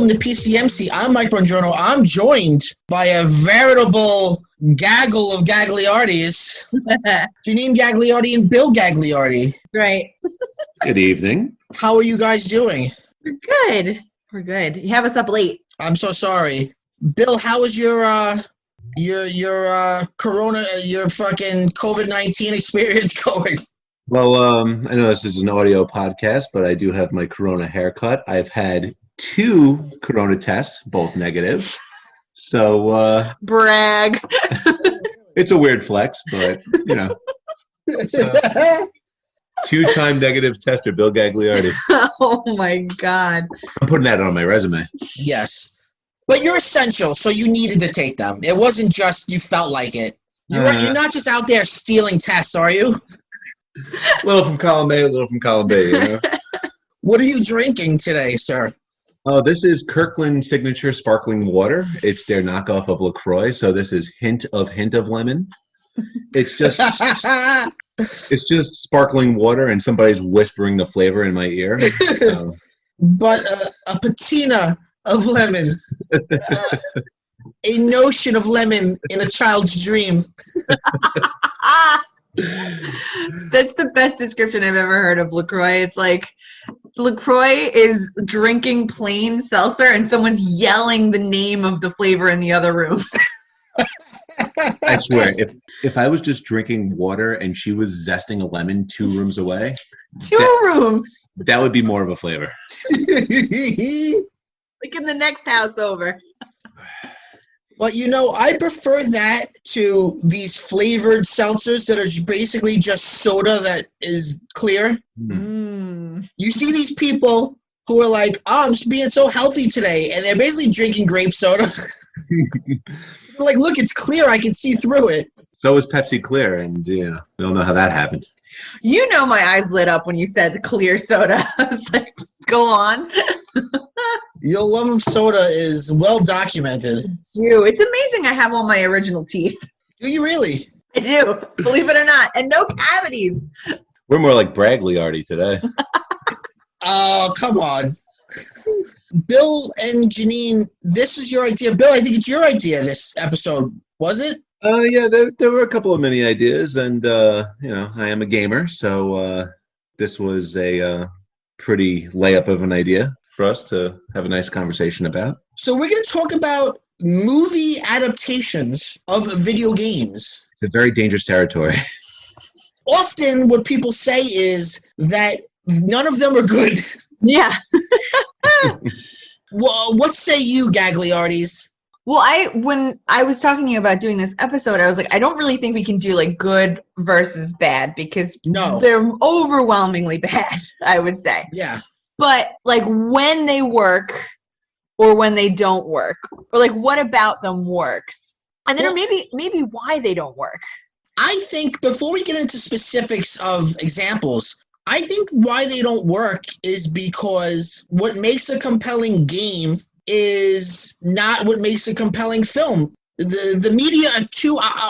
Welcome to PCMC. I'm Mike Bongiorno. I'm joined by a veritable gaggle of Gagliardis. Janine Gagliardi and Bill Gagliardi. Right. Good evening. How are you guys doing? We're good. We're good. You have us up late. I'm so sorry. Bill, how is your corona, your fucking COVID-19 experience going? Well, I know this is an audio podcast, but I do have my corona haircut. I've had 2 corona tests, both negative. So Brag. it's a weird flex, but you know. 2-time negative tester, Bill Gagliardi. Oh my God. I'm putting that on my resume. Yes. But you're essential, so you needed to take them. It wasn't just you felt like it. You're not just out there stealing tests, are you? A little from column A, a little from column B, you know? What are you drinking today, sir? Oh, this is Kirkland Signature Sparkling Water. It's their knockoff of LaCroix, so this is hint of lemon. It's just sparkling water, and somebody's whispering the flavor in my ear. But a patina of lemon. A notion of lemon in a child's dream. That's the best description I've ever heard of LaCroix. It's like LaCroix is drinking plain seltzer and someone's yelling the name of the flavor in the other room. I swear, if I was just drinking water and she was zesting a lemon 2 rooms away, rooms, that would be more of a flavor. like in the next house over. But you know, I prefer that to these flavored seltzers that are basically just soda that is clear. Mm. You see these people who are like, "Oh, I'm just being so healthy today," and they're basically drinking grape soda. Like, look, it's clear. I can see through it. So is Pepsi Clear, and we don't know how that happened. You know, my eyes lit up when you said clear soda. I was like, go on. Your love of soda is well documented. It's amazing I have all my original teeth. Do you really? I do, believe it or not, and no cavities. We're more like Bragliardi today. Oh, come on. Bill and Janine, this is your idea. Bill, I think it's your idea, this episode. Was it? Yeah, there were a couple of mini ideas, and I am a gamer, so this was a pretty layup of an idea for us to have a nice conversation about. So we're going to talk about movie adaptations of video games. It's very dangerous territory. Often what people say is that none of them are good. Yeah. Well, what say you, Gagliardis? Well, when I was talking to you about doing this episode, I was like, I don't really think we can do like good versus bad because they're overwhelmingly bad, I would say. Yeah. But like when they work or when they don't work, or like what about them works, and then maybe why they don't work. I think before we get into specifics of examples, I think why they don't work is because what makes a compelling game is not what makes a compelling film. The media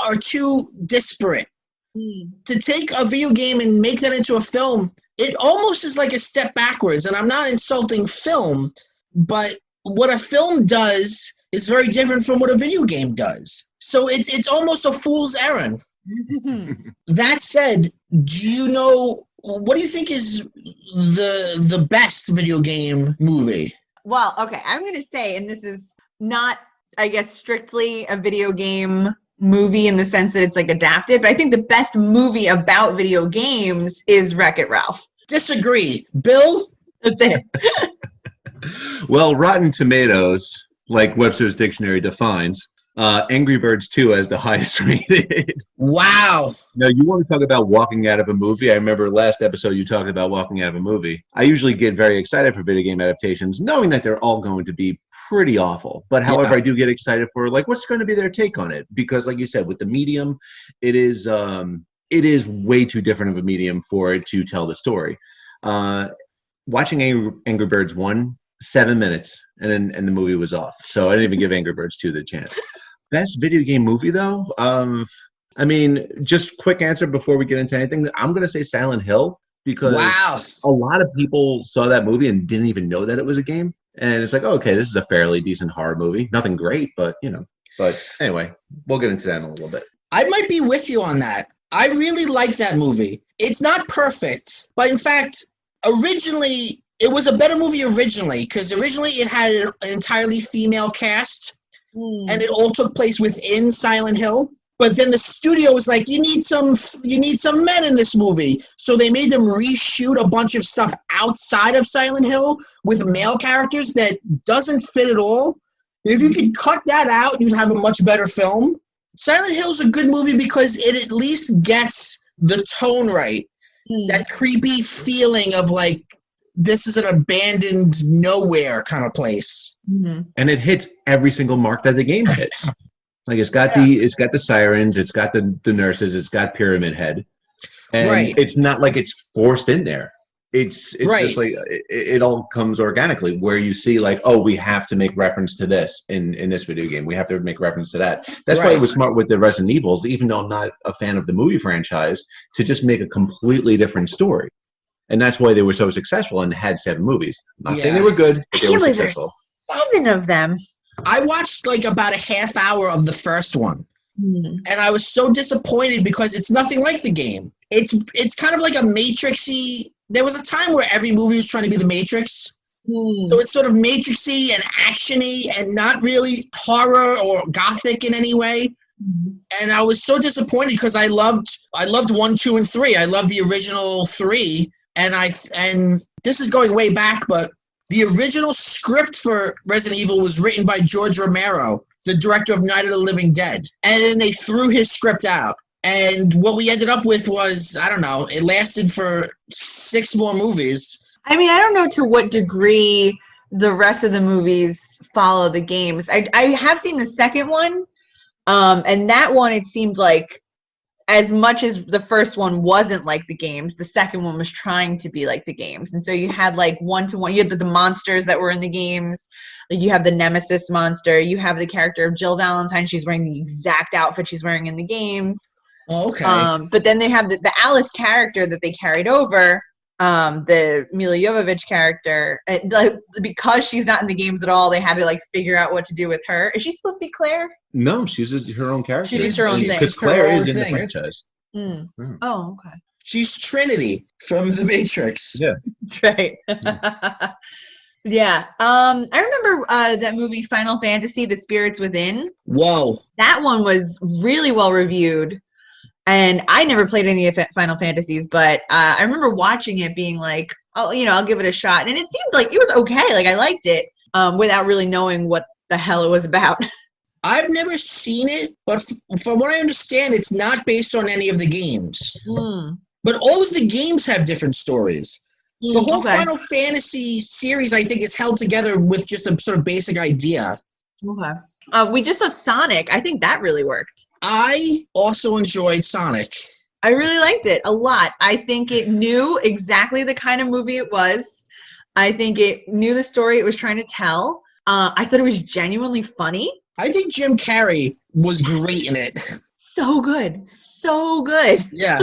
are too disparate. To take a video game and make that into a film, it almost is like a step backwards. And I'm not insulting film, but what a film does is very different from what a video game does. So it's almost a fool's errand. That said, what do you think is the best video game movie? Well, okay, I'm going to say, and this is not, I guess, strictly a video game movie in the sense that it's like adapted, but I think the best movie about video games is Wreck-It Ralph. Disagree. Bill? That's it. Well, Rotten Tomatoes, like Webster's Dictionary defines, Angry Birds 2 as the highest rated. Wow. Now, you want to talk about walking out of a movie? I remember last episode you talked about walking out of a movie. I usually get very excited for video game adaptations, knowing that they're all going to be pretty awful. But however, I do get excited for like what's going to be their take on it, because like you said, with the medium, it is way too different of a medium for it to tell the story. Watching Angry Birds 1, 7 minutes, and the movie was off. So I didn't even give Angry Birds 2 the chance. Best video game movie, though? I mean, just quick answer before we get into anything. I'm going to say Silent Hill, because a lot of people saw that movie and didn't even know that it was a game. And it's like, okay, this is a fairly decent horror movie. Nothing great, but But anyway, we'll get into that in a little bit. I might be with you on that. I really like that movie. It's not perfect, but in fact, originally, it was a better movie originally, because originally it had an entirely female cast, and it all took place within Silent Hill. But then the studio was like, you need some men in this movie. So they made them reshoot a bunch of stuff outside of Silent Hill with male characters that doesn't fit at all. If you could cut that out, you'd have a much better film. Silent Hill's a good movie because it at least gets the tone right. That creepy feeling of like, this is an abandoned nowhere kind of place. And it hits every single mark that the game hits. Like it's got the sirens, it's got the nurses, it's got Pyramid Head, and it's not like it's forced in there. It's just like it all comes organically. Where you see like, oh, we have to make reference to this in this video game. We have to make reference to that. That's why it was smart with the Resident Evils, even though I'm not a fan of the movie franchise, to just make a completely different story. And that's why they were so successful and had 7 movies. I'm not saying they were good, but they were successful. 7 of them. I watched like about a half hour of the first one, and I was so disappointed because it's nothing like the game. It's kind of like a Matrix-y. There was a time where every movie was trying to be the Matrix. So it's sort of Matrix-y and action-y and not really horror or gothic in any way. And I was so disappointed because I loved 1, 2, and 3. I loved the original 3, and this is going way back, but the original script for Resident Evil was written by George Romero, the director of Night of the Living Dead. And then they threw his script out. And what we ended up with was, I don't know, it lasted for 6 more movies. I mean, I don't know to what degree the rest of the movies follow the games. I have seen the second one, and that one, it seemed like, as much as the first one wasn't like the games, the second one was trying to be like the games. And so you had like one-to-one, you had the monsters that were in the games. Like you have the Nemesis monster. You have the character of Jill Valentine. She's wearing the exact outfit she's wearing in the games. Oh, okay. But then they have the Alice character that they carried over, the Mila Jovovich character. Because she's not in the games at all, they had to like figure out what to do with her. Is she supposed to be Claire? No, she's her own character. She's her own thing. Because Claire is in the franchise. Oh, okay. She's Trinity from The Matrix. Yeah. That's right. Yeah. I remember that movie Final Fantasy, The Spirits Within. Whoa. That one was really well reviewed. And I never played any of Final Fantasies, but I remember watching it being like, oh, I'll give it a shot. And it seemed like it was okay. Like I liked it without really knowing what the hell it was about. I've never seen it, but from what I understand, it's not based on any of the games. But all of the games have different stories. The whole Final Fantasy series, I think, is held together with just a sort of basic idea. Okay. We just saw Sonic. I think that really worked. I also enjoyed Sonic. I really liked it a lot. I think it knew exactly the kind of movie it was. I think it knew the story it was trying to tell. I thought it was genuinely funny. I think Jim Carrey was great in it. So good. So good. Yeah.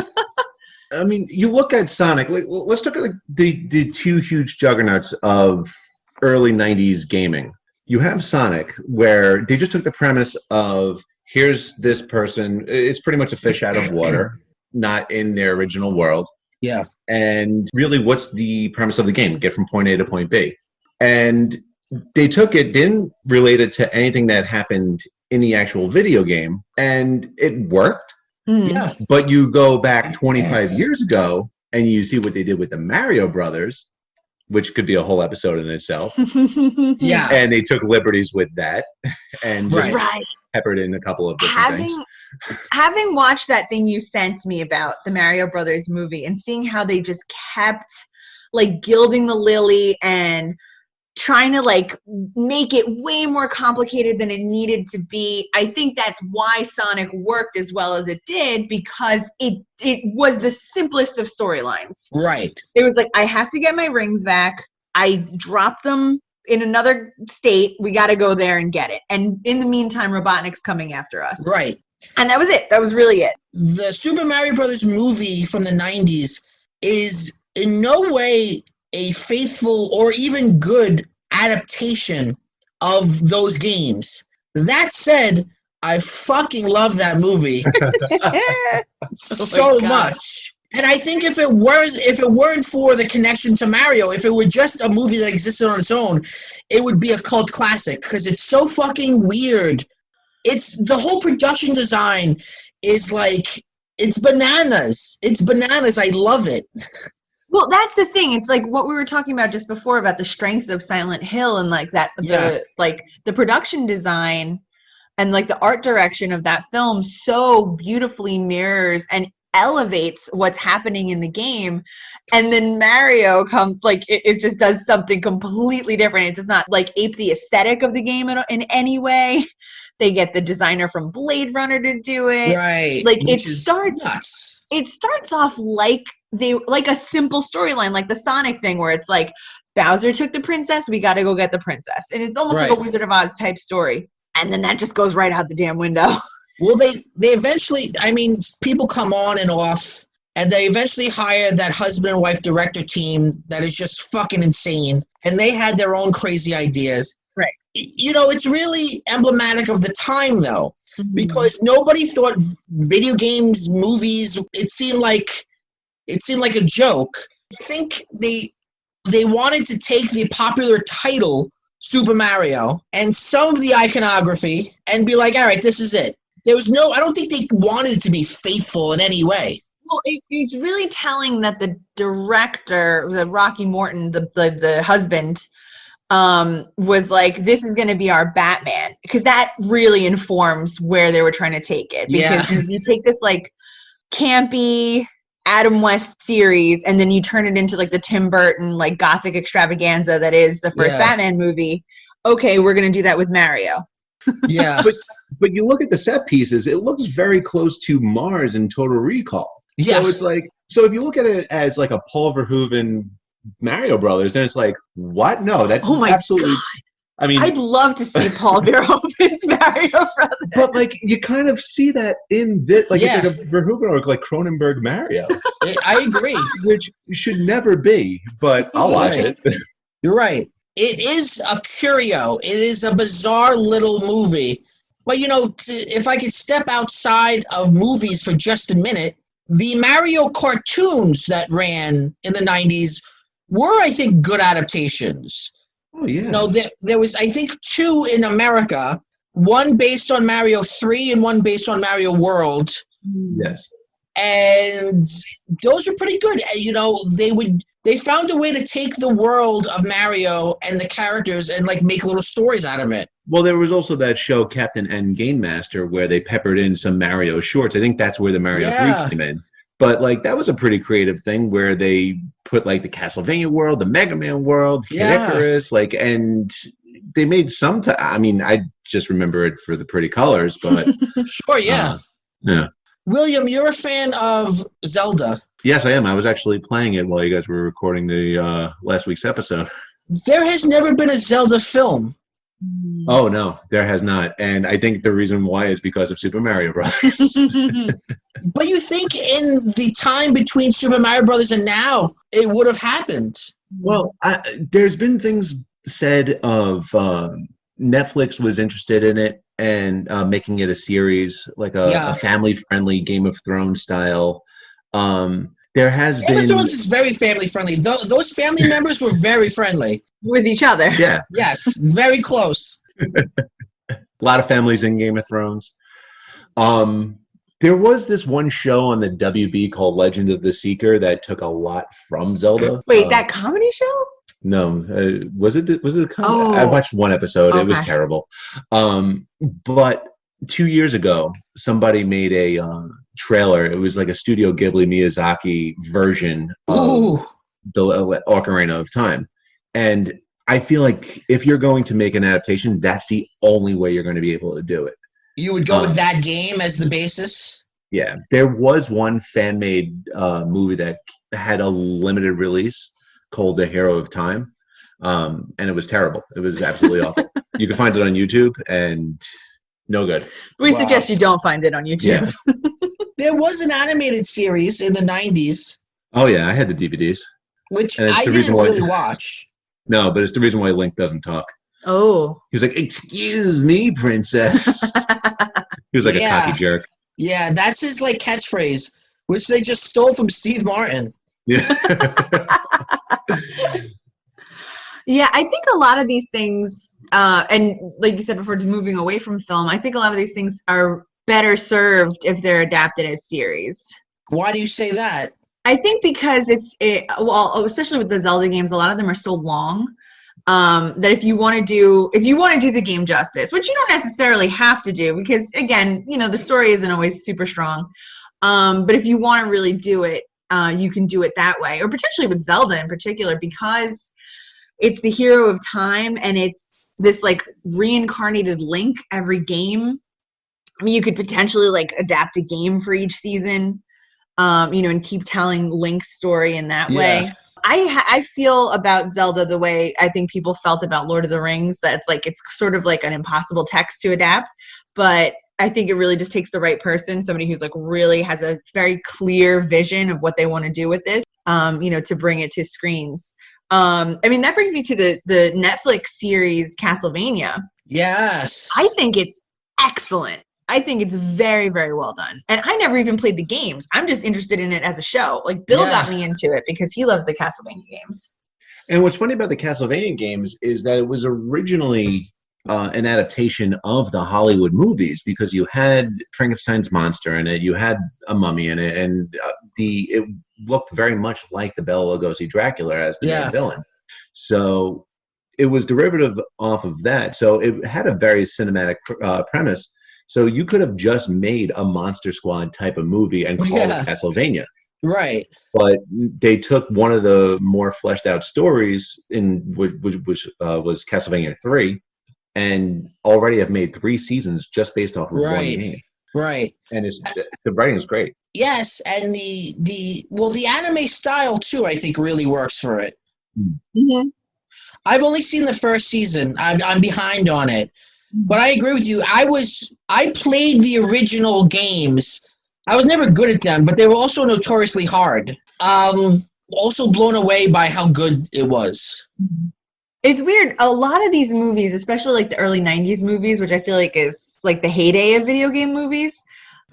I mean, you look at Sonic. Like, let's look at like the 2 huge juggernauts of early 90s gaming. You have Sonic, where they just took the premise of, here's this person. It's pretty much a fish out of water, not in their original world. Yeah. And really, what's the premise of the game? Get from point A to point B. And they took it, didn't relate it to anything that happened in the actual video game, and it worked. Yeah. But you go back 25 years ago, and you see what they did with the Mario Brothers, which could be a whole episode in itself. Yeah. And they took liberties with that, and just Right. peppered in a couple of different things. Having watched that thing you sent me about the Mario Brothers movie and seeing how they just kept like gilding the lily and trying to like make it way more complicated than it needed to be. I think that's why Sonic worked as well as it did, because it was the simplest of storylines. Right. It was like, I have to get my rings back. I dropped them in another state. We got to go there and get it. And in the meantime, Robotnik's coming after us. Right. And that was it. That was really it. The Super Mario Brothers movie from the 90s is in no way a faithful or even good adaptation of those games. That said, I fucking love that movie so much. And I think if it weren't for the connection to Mario, if it were just a movie that existed on its own, it would be a cult classic because it's so fucking weird. It's the whole production design is like, it's bananas. It's bananas. I love it. Well, that's the thing. It's like what we were talking about just before about the strength of Silent Hill and like that, the production design and like the art direction of that film so beautifully mirrors and elevates what's happening in the game. And then Mario comes, like, it just does something completely different. It does not like ape the aesthetic of the game in any way. They get the designer from Blade Runner to do it. Right. Like it starts off like a simple storyline, like the Sonic thing where it's like Bowser took the princess, we got to go get the princess. And it's almost like a Wizard of Oz type story. And then that just goes right out the damn window. Well, they eventually, I mean, people come on and off, and they eventually hire that husband and wife director team that is just fucking insane. And they had their own crazy ideas. Right. You know, it's really emblematic of the time, though, because nobody thought video games, movies, it seemed like a joke. I think they wanted to take the popular title Super Mario and some of the iconography and be like, all right, this is it. I don't think they wanted it to be faithful in any way. Well, it's really telling that the director, the Rocky Morton, the husband, was like, this is going to be our Batman, because that really informs where they were trying to take it. Because you take this like campy Adam West series and then you turn it into like the Tim Burton like gothic extravaganza that is the first Batman movie. Okay, we're going to do that with Mario. Yeah. But you look at the set pieces, it looks very close to Mars and Total Recall. Yeah. So it's like, so if you look at it as like a Paul Verhoeven Mario Brothers, then it's like, what? No, that's absolutely. God. I mean, I'd love to see Paul Verhoeven's Mario Brothers. But like, you kind of see that in this, like it's like a Verhoeven or like Cronenberg Mario. I agree. Which should never be, but I'll watch it. You're right. It is a curio. It is a bizarre little movie. But, you know, if I could step outside of movies for just a minute, the Mario cartoons that ran in the 90s were, I think, good adaptations. Oh, yeah. You know, there was, I think, 2 in America, one based on Mario 3 and one based on Mario World. Yes. And those were pretty good. You know, they found a way to take the world of Mario and the characters and, like, make little stories out of it. Well, there was also that show, Captain N Game Master, where they peppered in some Mario shorts. I think that's where the Mario 3 came in. But, like, that was a pretty creative thing where they put, like, the Castlevania world, the Mega Man world, Kid Icarus, like, and they made some I mean, I just remember it for the pretty colors, but... Sure, yeah. Yeah. William, you're a fan of Zelda. Yes, I am. I was actually playing it while you guys were recording the last week's episode. There has never been a Zelda film. Oh, no, there has not. And I think the reason why is because of Super Mario Bros. But you think in the time between Super Mario Brothers and now, it would have happened? Well, there's been things said of Netflix was interested in it and making it a series, like a family-friendly Game of Thrones style. There has been... Game of Thrones is very family-friendly. Those family members were very friendly. With each other. Yeah. Yes, very close. A lot of families in Game of Thrones. There was this one show on the WB called Legend of the Seeker that took a lot from Zelda. Wait, that comedy show? No, was it a comedy? Oh. I watched one episode. Okay. It was terrible. But 2 years ago, somebody made a trailer. It was like a Studio Ghibli Miyazaki version of the Ocarina of Time. And I feel like if you're going to make an adaptation, that's the only way you're going to be able to do it. You would go with that game as the basis? Yeah. There was one fan-made movie that had a limited release called The Hero of Time, and it was terrible. It was absolutely awful. You can find it on YouTube, and no good. We suggest you don't find it on YouTube. Yeah. There was an animated series in the 90s. Oh, yeah. I had the DVDs. Which I didn't really watch. No, but it's the reason why Link doesn't talk. Oh. He was like, "Excuse me, princess." He was like a cocky jerk. Yeah, that's his like catchphrase, which they just stole from Steve Martin. Yeah. Yeah, I think a lot of these things, and like you said before, just moving away from film, I think a lot of these things are better served if they're adapted as series. Why do you say that? I think because well, especially with the Zelda games, a lot of them are so long that if you want to do the game justice, which you don't necessarily have to do, because again, the story isn't always super strong. But if you want to really do it, you can do it that way, or potentially with Zelda in particular, because it's the hero of time and it's this like reincarnated Link every game. I mean, you could potentially like adapt a game for each season, and keep telling Link's story in that way. I feel about Zelda the way I think people felt about Lord of the Rings, that it's sort of like an impossible text to adapt, but I think it really just takes the right person, somebody who's like really has a very clear vision of what they want to do with this, to bring it to screens. I mean, that brings me to the Netflix series Castlevania. Yes. I think it's excellent. I think it's very, very well done. And I never even played the games. I'm just interested in it as a show. Like, Bill got me into it because he loves the Castlevania games. And what's funny about the Castlevania games is that it was originally an adaptation of the Hollywood movies, because you had Frankenstein's monster in it, you had a mummy in it, and it looked very much like the Bela Lugosi Dracula as the main villain. So it was derivative off of that. So it had a very cinematic premise. So you could have just made a Monster Squad type of movie and called it Castlevania. Right. But they took one of the more fleshed out stories, which was Castlevania 3, and already have made 3 seasons just based off of one game. Right. And the writing is great. Yes, and the anime style too, I think really works for it. Mm-hmm. I've only seen the first season. I'm behind on it. But I agree with you. I played the original games. I was never good at them, but they were also notoriously hard. Also blown away by how good it was. It's weird. A lot of these movies, especially like the early 90s movies, which I feel like is like the heyday of video game movies,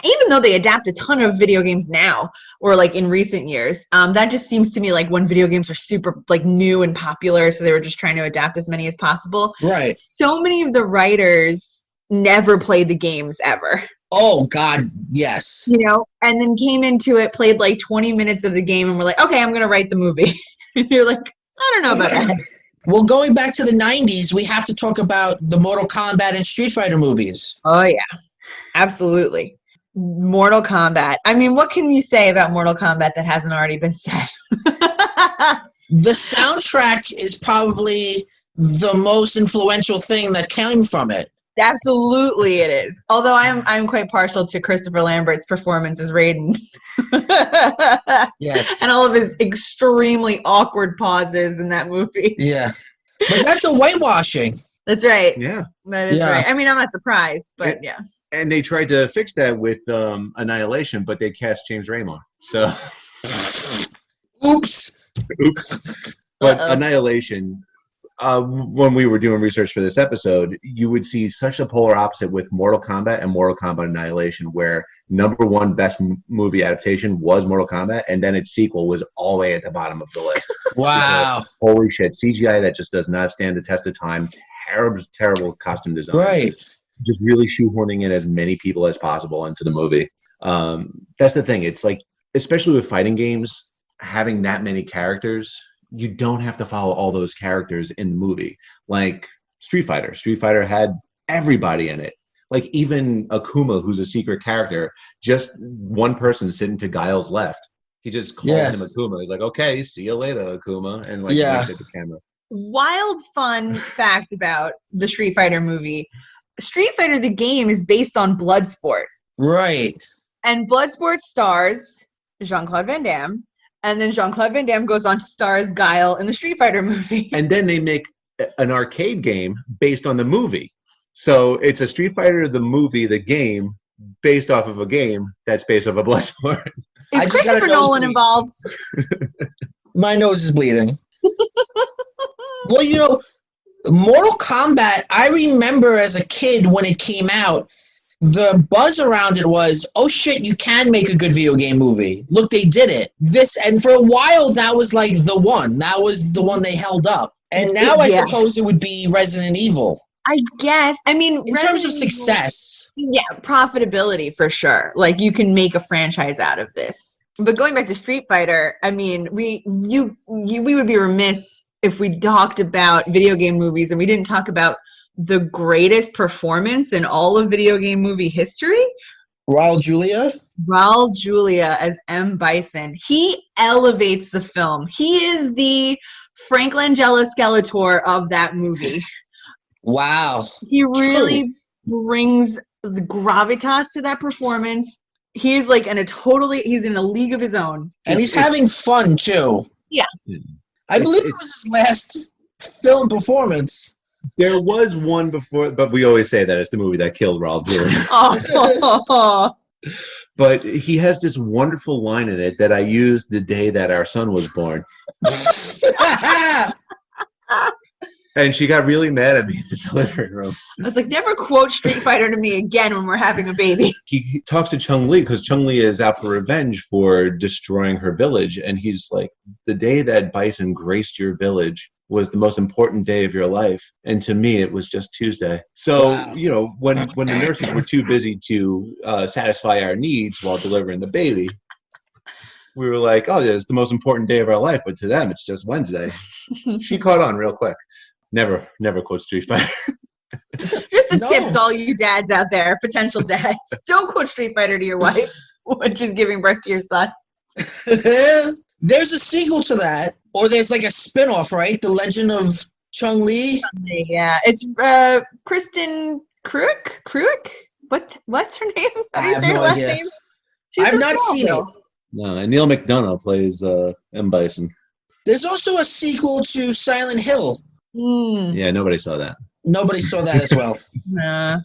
even though they adapt a ton of video games now or like in recent years, that just seems to me like when video games are super like new and popular, so they were just trying to adapt as many as possible. Right. So many of the writers never played the games ever. Oh God, yes. And then came into it, played like 20 minutes of the game, and were like, okay, I'm gonna write the movie. And you're like, I don't know about that. Well, going back to the 90s, we have to talk about the Mortal Kombat and Street Fighter movies. Oh yeah, absolutely. Mortal Kombat. I mean, what can you say about Mortal Kombat that hasn't already been said? The soundtrack is probably the most influential thing that came from it. Absolutely it is. Although I'm quite partial to Christopher Lambert's performance as Raiden. Yes. And all of his extremely awkward pauses in that movie. Yeah. But that's a whitewashing. That's right. Yeah. That is right. I mean, I'm not surprised, but yeah. And they tried to fix that with Annihilation, but they cast James Raymore. So, oops. But Annihilation, when we were doing research for this episode, you would see such a polar opposite with Mortal Kombat and Mortal Kombat Annihilation, where number one best movie adaptation was Mortal Kombat, and then its sequel was all the way at the bottom of the list. Wow. Holy shit. CGI that just does not stand the test of time. Terrible costume design. Right. Just really shoehorning in as many people as possible into the movie. That's the thing. It's like, especially with fighting games, having that many characters, you don't have to follow all those characters in the movie. Like Street Fighter. Street Fighter had everybody in it. Like even Akuma, who's a secret character, just one person sitting to Guile's left. He just called him Akuma. He's like, okay, see you later, Akuma. And like, looked at the camera. Wild fun fact about the Street Fighter movie. Street Fighter, the game, is based on Bloodsport. Right. And Bloodsport stars Jean-Claude Van Damme. And then Jean-Claude Van Damme goes on to star as Guile in the Street Fighter movie. And then they make an arcade game based on the movie. So it's a Street Fighter, the movie, the game, based off of a game that's based off of Bloodsport. Is Christopher Nolan involved? My nose is bleeding. Well, Mortal Kombat, I remember as a kid when it came out, the buzz around it was, oh shit, you can make a good video game movie. Look, they did it. And for a while, that was like the one. That was the one they held up. And now I suppose it would be Resident Evil. I guess. I mean, in terms of success. Yeah, profitability for sure. Like, you can make a franchise out of this. But going back to Street Fighter, I mean, we would be remiss if we talked about video game movies and we didn't talk about the greatest performance in all of video game movie history. Raul Julia as M. Bison. He elevates the film. He is the Frank Langella Skeletor of that movie. Wow. He really brings the gravitas to that performance. He's like he's in a league of his own. And he's having fun too. Yeah. I believe it was his last film performance. There was one before, but we always say that it's the movie that killed Raul Julia. Oh. But he has this wonderful line in it that I used the day that our son was born. And she got really mad at me in the living room. I was like, never quote Street Fighter to me again when we're having a baby. He talks to Chun-Li because Chun-Li is out for revenge for destroying her village. And he's like, the day that Bison graced your village was the most important day of your life. And to me, it was just Tuesday. So, when the nurses were too busy to satisfy our needs while delivering the baby, we were like, oh, it's the most important day of our life. But to them, it's just Wednesday. She caught on real quick. Never quote Street Fighter. Just tips, all you dads out there, potential dads. Don't quote Street Fighter to your wife when she's giving birth to your son. There's a sequel to that, or there's like a spin-off, right? The Legend of Chun-Li. Yeah, it's Kristen Kreuk. What's her name? How do you say her last name? I've not seen it. No, and Neil McDonough plays M. Bison. There's also a sequel to Silent Hill. Yeah, nobody saw that. Nobody saw that as well. Nah.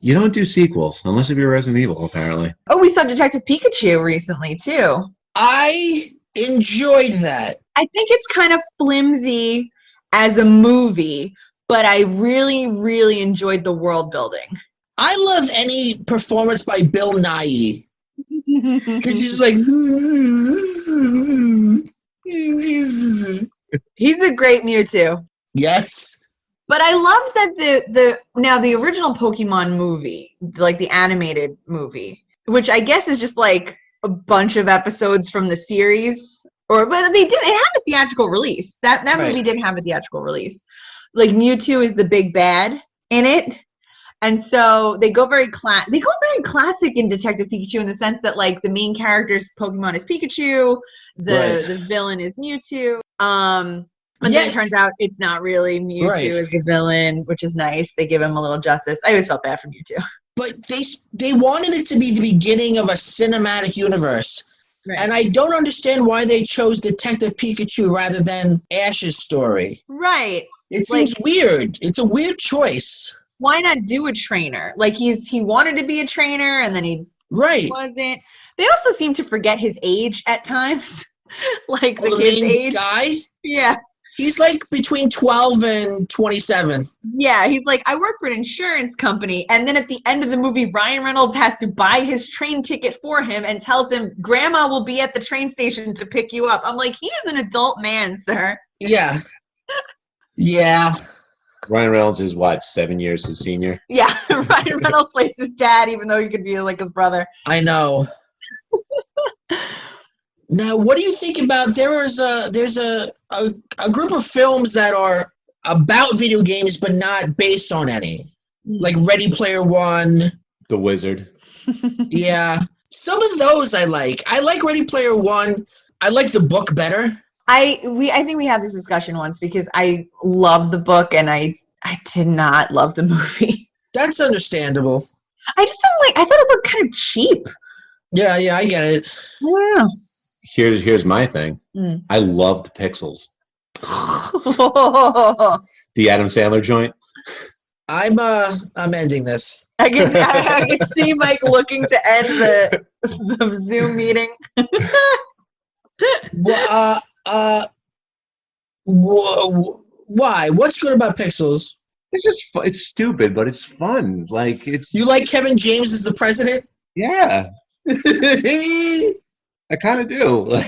You don't do sequels unless if you're Resident Evil, apparently. Oh, we saw Detective Pikachu recently too. I enjoyed that. I think it's kind of flimsy as a movie, but I really, really enjoyed the world building. I love any performance by Bill Nighy. Because he's like... He's a great Mewtwo. Yes. But I love that the original Pokemon movie, like the animated movie, which I guess is just like a bunch of episodes from the series, but it had a theatrical release. That movie didn't have a theatrical release. Like Mewtwo is the big bad in it. And so they go very classic in Detective Pikachu in the sense that like the main character's Pokemon is Pikachu, the villain is Mewtwo. And then it turns out it's not really Mewtwo as the villain, which is nice. They give him a little justice. I always felt bad for Mewtwo. But they wanted it to be the beginning of a cinematic universe. Right. And I don't understand why they chose Detective Pikachu rather than Ash's story. Right. It seems weird. It's a weird choice. Why not do a trainer? Like he wanted to be a trainer and then he wasn't. They also seem to forget his age at times. Like the kid's age. Guy? Yeah. He's like between 12 and 27. Yeah, he's like, I work for an insurance company. And then at the end of the movie, Ryan Reynolds has to buy his train ticket for him and tells him, Grandma will be at the train station to pick you up. I'm like, he is an adult man, sir. Yeah. Yeah. Ryan Reynolds is what, 7 years his senior? Yeah, Ryan Reynolds plays his dad, even though he could be like his brother. I know. Now, what do you think about there's a group of films that are about video games but not based on any, like Ready Player One, The Wizard. Yeah, some of those I like. I like Ready Player One. I like the book better. I think we had this discussion once because I love the book and I did not love the movie. That's understandable. I just didn't like. I thought it looked kind of cheap. Yeah, I get it. I don't know. Here's my thing. I loved Pixels. The Adam Sandler joint. I'm ending this. I can see Mike looking to end the Zoom meeting. Why? What's good about Pixels? It's just it's stupid, but it's fun. Like it's You like Kevin James as the president? yeah, I kind of do.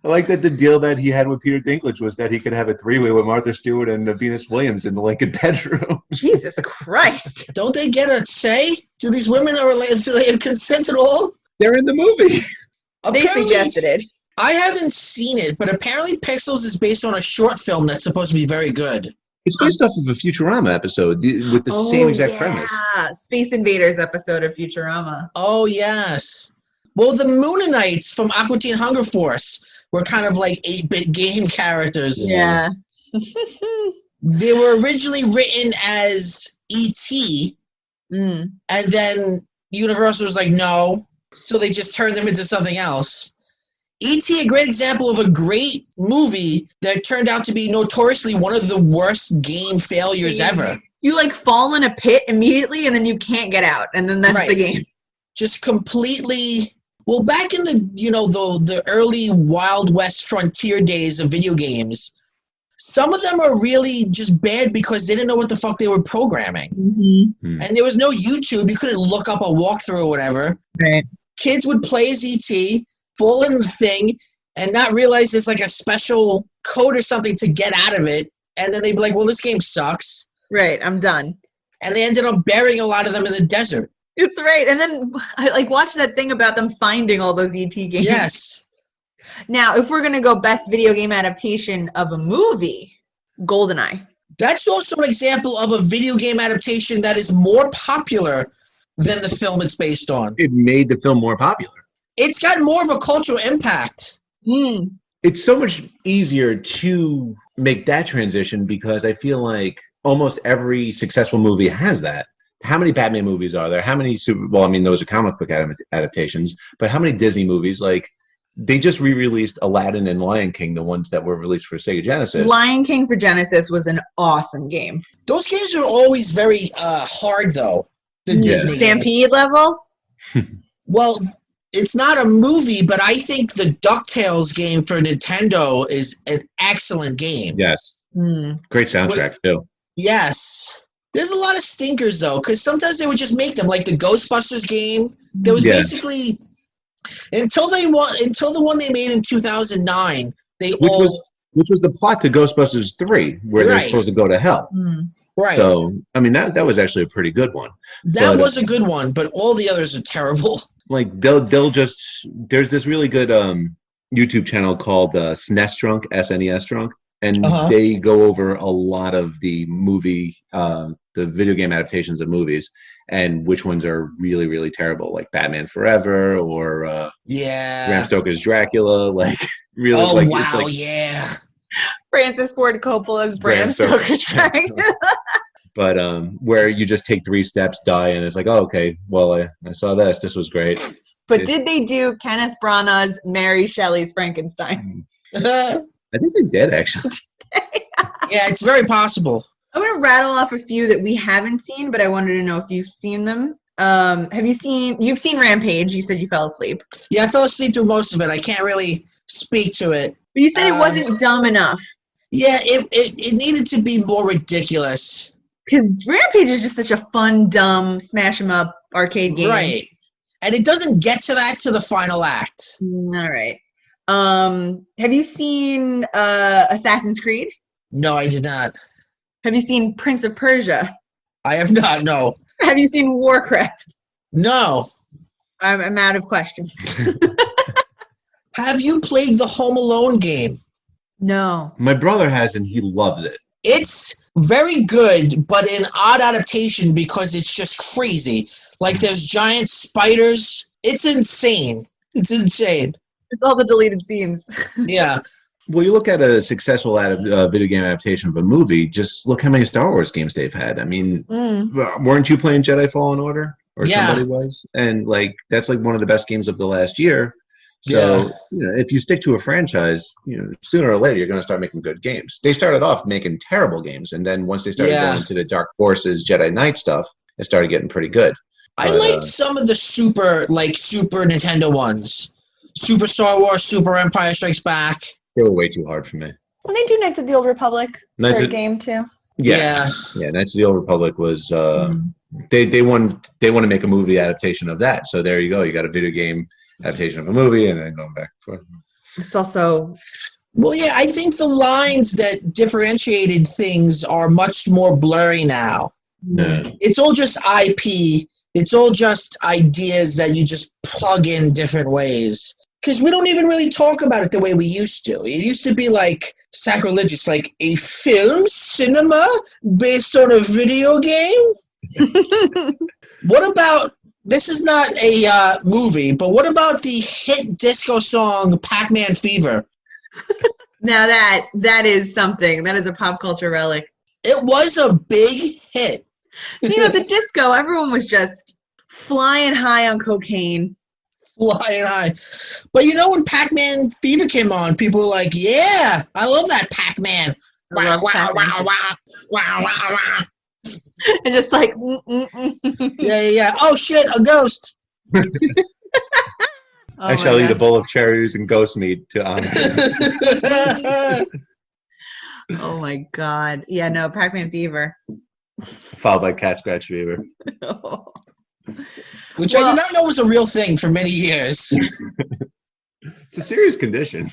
I like that the deal that he had with Peter Dinklage was that he could have a three-way with Martha Stewart and Venus Williams in the Lincoln bedroom. Jesus Christ. Don't they get a say? Do these women feel they have consent at all? They're in the movie. They suggested it. I haven't seen it, but apparently Pixels is based on a short film that's supposed to be very good. It's based off of a Futurama episode with the same exact premise. Space Invaders episode of Futurama. Oh, yes. Well, the Moonanites from Aqua Teen Hunger Force were kind of like 8-bit game characters. Yeah. They were originally written as E.T., and then Universal was like, no, so they just turned them into something else. E.T., a great example of a great movie that turned out to be notoriously one of the worst game failures ever. You like fall in a pit immediately and then you can't get out, and then that's the game. Just completely. Well, back in the early Wild West frontier days of video games, some of them are really just bad because they didn't know what the fuck they were programming. And there was no YouTube. You couldn't look up a walkthrough or whatever. Right. Kids would play as E.T., fall in the thing, and not realize there's like a special code or something to get out of it. And then they'd be like, well, this game sucks. Right, I'm done. And they ended up burying a lot of them in the desert. It's right. And then I watched that thing about them finding all those E.T. games. Yes. Now, if we're going to go best video game adaptation of a movie, GoldenEye. That's also an example of a video game adaptation that is more popular than the film it's based on. It made the film more popular. It's got more of a cultural impact. It's so much easier to make that transition because I feel like almost every successful movie has that. How many Batman movies are there? How many those are comic book adaptations, but how many Disney movies? Like, they just re-released Aladdin and Lion King, the ones that were released for Sega Genesis. Lion King for Genesis was an awesome game. Those games are always very hard, though. The Disney Stampede level? Well, it's not a movie, but I think the DuckTales game for Nintendo is an excellent game. Yes. Great soundtrack, too. Yes. There's a lot of stinkers, though, because sometimes they would just make them, like the Ghostbusters game. There was basically, until the one they made in 2009, which was the plot to Ghostbusters 3, where they're supposed to go to hell. Right. So, I mean, that was actually a pretty good one. That was a good one, but all the others are terrible. Like, they'll just, there's this really good YouTube channel called SNES Drunk, SNES Drunk, and they go over a lot of the movie, the video game adaptations of movies, and which ones are really, really terrible, like Batman Forever or Bram Stoker's Dracula, like really. Oh, like, wow, it's like, yeah. Francis Ford Coppola's Bram Stoker's Dracula. But where you just take 3 steps, die, and it's like, oh, okay, well, I saw this. This was great. But did they do Kenneth Branagh's Mary Shelley's Frankenstein? I think they did, actually. Yeah, it's very possible. I'm going to rattle off a few that we haven't seen, but I wanted to know if you've seen them. You've seen Rampage. You said you fell asleep. Yeah, I fell asleep through most of it. I can't really speak to it. But you said it wasn't dumb enough. Yeah, it needed to be more ridiculous. Because Rampage is just such a fun, dumb, smash 'em up arcade game. Right. And it doesn't get to that to the final act. All right. Have you seen Assassin's Creed? No, I did not. Have you seen Prince of Persia? I have not, no. Have you seen Warcraft? No. I'm out of questions. Have you played the Home Alone game? No. My brother has, and he loves it. It's very good, but an odd adaptation because it's just crazy. Like, there's giant spiders. It's insane. It's insane. It's all the deleted scenes. Yeah. Well, you look at a successful video game adaptation of a movie, just look how many Star Wars games they've had. I mean, weren't you playing Jedi Fallen Order? Or somebody was? And, like, that's, like, one of the best games of the last year. So, if you stick to a franchise, sooner or later, you're going to start making good games. They started off making terrible games, and then once they started going into the Dark Forces, Jedi Knight stuff, it started getting pretty good. I liked some of the Super Nintendo ones. Super Star Wars, Super Empire Strikes Back. They were way too hard for me. And they do Knights of the Old Republic. Knights for a of- game too. Yeah. Knights of the Old Republic was they want to make a movie adaptation of that. So there you go. You got a video game adaptation of a movie, and then going back for. It's also. Well, yeah, I think the lines that differentiated things are much more blurry now. Yeah. It's all just IP. It's all just ideas that you just plug in different ways. Because we don't even really talk about it the way we used to. It used to be like sacrilegious, like a film cinema based on a video game. What about, this is not a movie, but what about the hit disco song Pac-Man Fever? Now that is something. That is a pop culture relic. It was a big hit. The disco, everyone was just flying high on cocaine. Flying high. But when Pac-Man Fever came on, people were like, yeah, I love that Pac-Man. Wow, wow, wow, wow, wow, wow, wow. It's just like, Yeah. Oh, shit, a ghost. I shall eat a bowl of cherries and ghost meat to honor. Oh my God. Yeah, no, Pac-Man Fever. Followed by cat scratch fever. Which I did not know was a real thing for many years. It's a serious condition.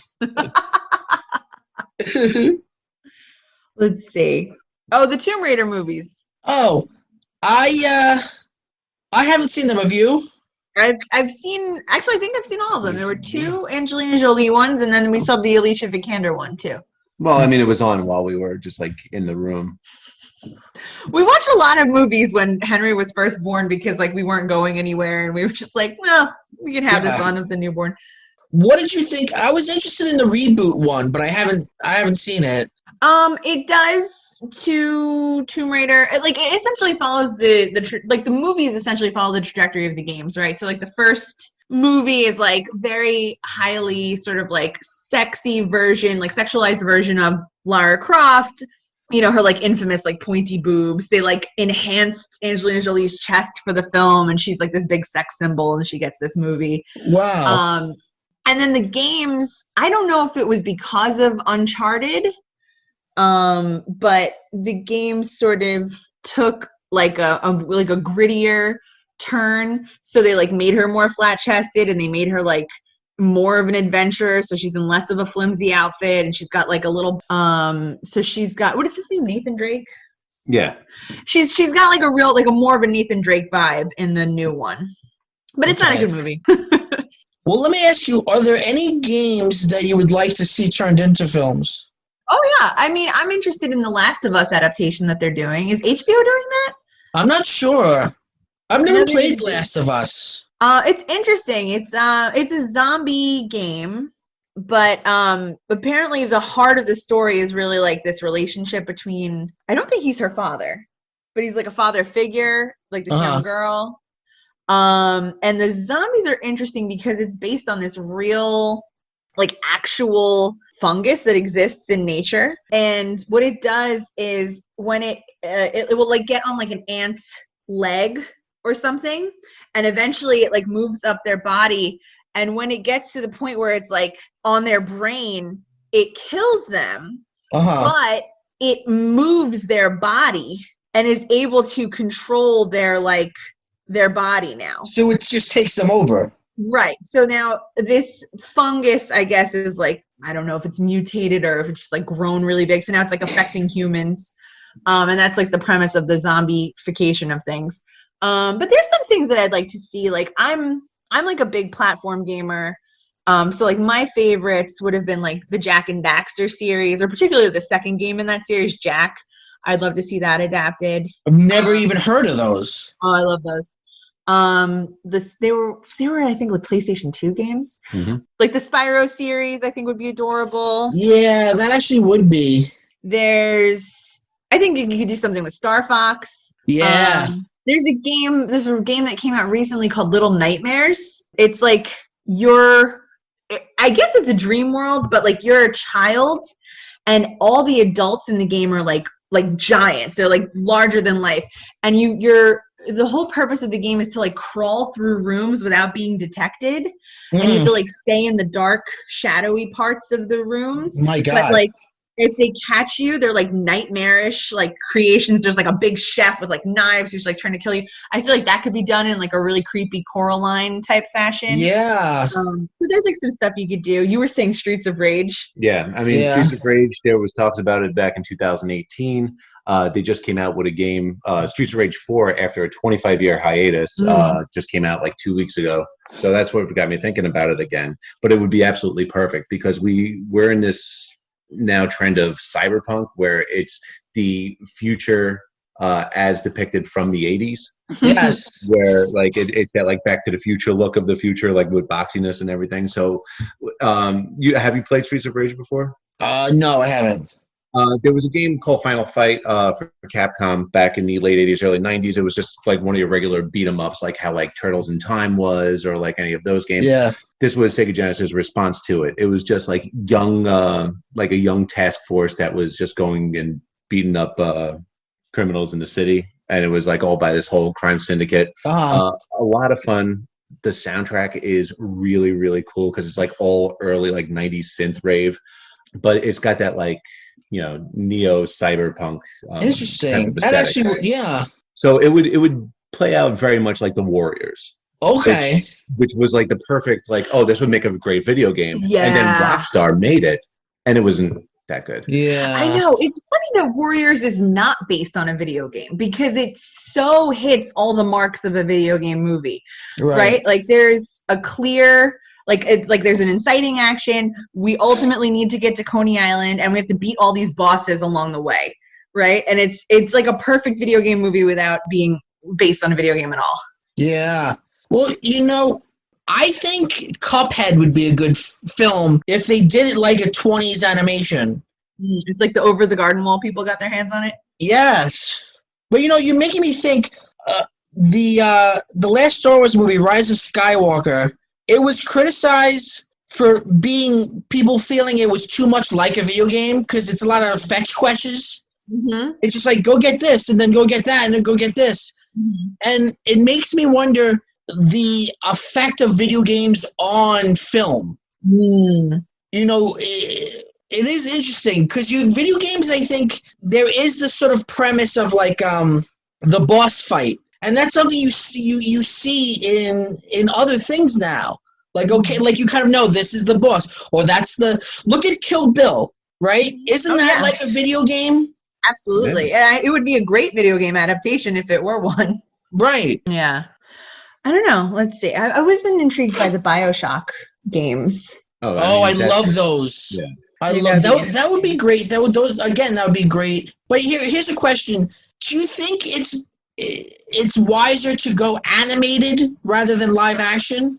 Let's see. Oh, the Tomb Raider movies. Oh, I haven't seen them. Have you? I've seen, actually, I think I've seen all of them. There were 2 Angelina Jolie ones, and then we saw the Alicia Vikander one, too. Well, I mean, it was on while we were just like in the room. We watched a lot of movies when Henry was first born because like we weren't going anywhere, and we were just like, well, we can have this on as a newborn. What did you think? I was interested in the reboot one, but I haven't seen it. It does to Tomb Raider. It essentially follows the movies essentially follow the trajectory of the games, right? So like the first movie is like very highly sort of like sexy version, like sexualized version of Lara Croft. Her like infamous like pointy boobs. They like enhanced Angelina Jolie's chest for the film, and she's like this big sex symbol, and she gets this movie. Wow. And then the games, I don't know if it was because of Uncharted, but the games sort of took like a grittier turn. So they like made her more flat chested, and they made her like more of an adventure, so she's in less of a flimsy outfit, and she's got like a little so she's got, what is his name, Nathan Drake? Yeah, she's got like a more of a Nathan Drake vibe in the new one, but it's not a good movie. Well, let me ask you, are there any games that you would like to see turned into films? Oh yeah, I mean, I'm interested in the Last of Us adaptation that they're doing. Is HBO doing that? I'm not sure. I've never played Last of Us. It's interesting. It's a zombie game, but apparently the heart of the story is really like this relationship between, I don't think he's her father, but he's like a father figure, like this young girl. And the zombies are interesting because it's based on this real, like actual fungus that exists in nature. And what it does is when it will like get on like an ant's leg or something, and eventually it like moves up their body, and when it gets to the point where it's like on their brain, it kills them, but it moves their body and is able to control their body now. So it just takes them over. Right. So now this fungus, I guess, is like, I don't know if it's mutated or if it's just like grown really big. So now it's like affecting humans. And that's like the premise of the zombification of things. But there's some things that I'd like to see. Like I'm like a big platform gamer. So like my favorites would have been like the Jak and Daxter series, or particularly the second game in that series, Jak. I'd love to see that adapted. I've never even heard of those. Oh, I love those. They were I think like PlayStation 2 games. Mm-hmm. Like the Spyro series, I think would be adorable. Yeah, that actually would be. I think you could do something with Star Fox. Yeah. There's a game that came out recently called Little Nightmares. It's like I guess it's a dream world, but like you're a child and all the adults in the game are like giants. They're like larger than life. And the whole purpose of the game is to like crawl through rooms without being detected. And you have to like stay in the dark, shadowy parts of the rooms. My God. But like if they catch you, they're like nightmarish, like creations. There's like a big chef with like knives who's like trying to kill you. I feel like that could be done in like a really creepy Coraline type fashion. Yeah. So there's like some stuff you could do. You were saying Streets of Rage. Yeah, I mean, Streets of Rage, there was talks about it back in 2018. They just came out with a game, Streets of Rage 4, after a 25-year hiatus, just came out like 2 weeks ago. So that's what got me thinking about it again. But it would be absolutely perfect because we're in this now trend of cyberpunk where it's the future as depicted from the 80s. Yes. Where like it's that like Back to the Future look of the future, like with boxiness and everything. So have you played Streets of Rage before? No, I haven't. There was a game called Final Fight for Capcom back in the late 80s, early 90s. It was just like one of your regular beat 'em ups, like how like Turtles in Time was, or like any of those games. Yeah. This was Sega Genesis' response to it. It was just like like a young task force that was just going and beating up criminals in the city, and it was like all by this whole crime syndicate. A lot of fun. The soundtrack is really, really cool because it's like all early like 90s synth rave, but it's got that like, you know, neo cyberpunk. Interesting. Kind of That aesthetic. actually, yeah. So it would play out very much like the Warriors. Okay. Which was like the perfect, like, oh, this would make a great video game. Yeah. And then Rockstar made it, and it wasn't that good. Yeah. I know. It's funny that Warriors is not based on a video game because it so hits all the marks of a video game movie, right? Like there's a clear, like there's an inciting action. We ultimately need to get to Coney Island, and we have to beat all these bosses along the way, right? And it's like a perfect video game movie without being based on a video game at all. Yeah. Well, you know, I think Cuphead would be a good film if they did it like a 20s animation. It's like the Over the Garden Wall people got their hands on it. Yes. But, you know, you're making me think the last Star Wars movie, Rise of Skywalker, it was criticized for being people feeling it was too much like a video game because it's a lot of fetch questions. Mm-hmm. It's just like, go get this, and then go get that, and then go get this. Mm-hmm. And it makes me wonder the effect of video games on film. You know, it is interesting because video games, I think there is this sort of premise of like the boss fight, and that's something you see in other things now. Like, okay, like you kind of know this is the boss, or that's look at Kill Bill, right? Isn't that like a video game? Absolutely. Yeah. It would be a great video game adaptation if it were one. Right. Yeah. I don't know. Let's see. I've always been intrigued by the BioShock games. I love those. Yeah. I love those. That would be great. That would be great. But here's a question. Do you think it's wiser to go animated rather than live action?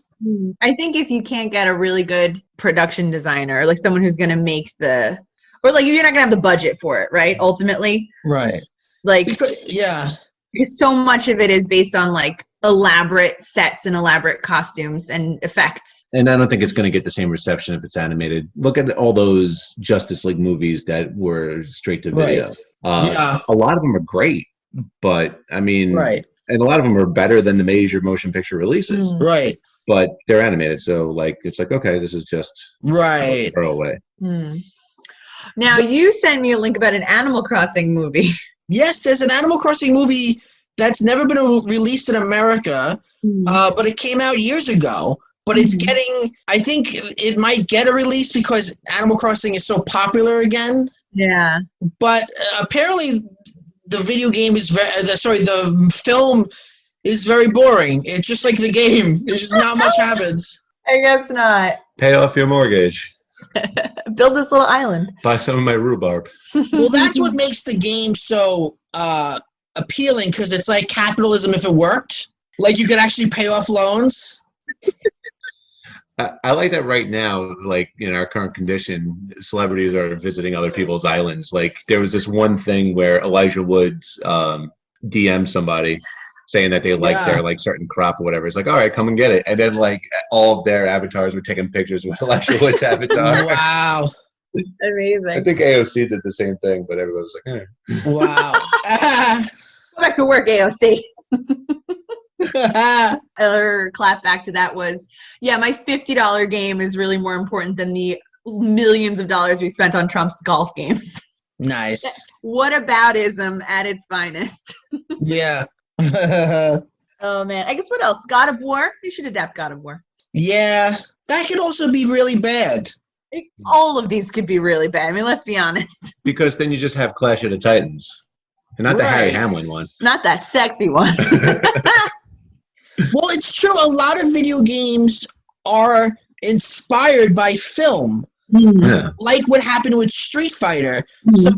I think if you can't get a really good production designer, like someone who's going to make or like if you're not going to have the budget for it, right? Ultimately. Right. Like, because so much of it is based on like elaborate sets and elaborate costumes and effects. And I don't think it's going to get the same reception if it's animated. Look at all those Justice League movies that were straight to video. A lot of them are great, but I mean, and a lot of them are better than the major motion picture releases. Right. But they're animated, so like it's like, okay, this is just throw away. Now you sent me a link about an Animal Crossing movie. Yes, there's an Animal Crossing movie that's never been released in America, but it came out years ago. But it's getting, I think it might get a release because Animal Crossing is so popular again. Yeah. But apparently the film is very boring. It's just like the game. There's just not much happens. I guess not. Pay off your mortgage. Build this little island. Buy some of my rhubarb. Well, that's what makes the game so appealing because it's like capitalism if it worked. Like you could actually pay off loans. I like that right now, like in our current condition, celebrities are visiting other people's islands. Like there was this one thing where Elijah Woods DM'd somebody saying that they like their like certain crop or whatever. It's like, all right, come and get it. And then like all of their avatars were taking pictures with Elijah Wood's avatar. Wow. Amazing. I think AOC did the same thing, but everybody was like, Wow. Go back to work, AOC. Other clap back to that was, my $50 game is really more important than the millions of dollars we spent on Trump's golf games. Nice. Whataboutism at its finest. Yeah. Oh man, I guess what else? God of War. You should adapt God of War. Yeah, that could also be really bad. All of these could be really bad. I mean, let's be honest. Because then you just have Clash of the Titans. And not the Harry Right. Hamlin one. Not that sexy one. Well, it's true. A lot of video games are inspired by film, Yeah. like what happened with Street Fighter. So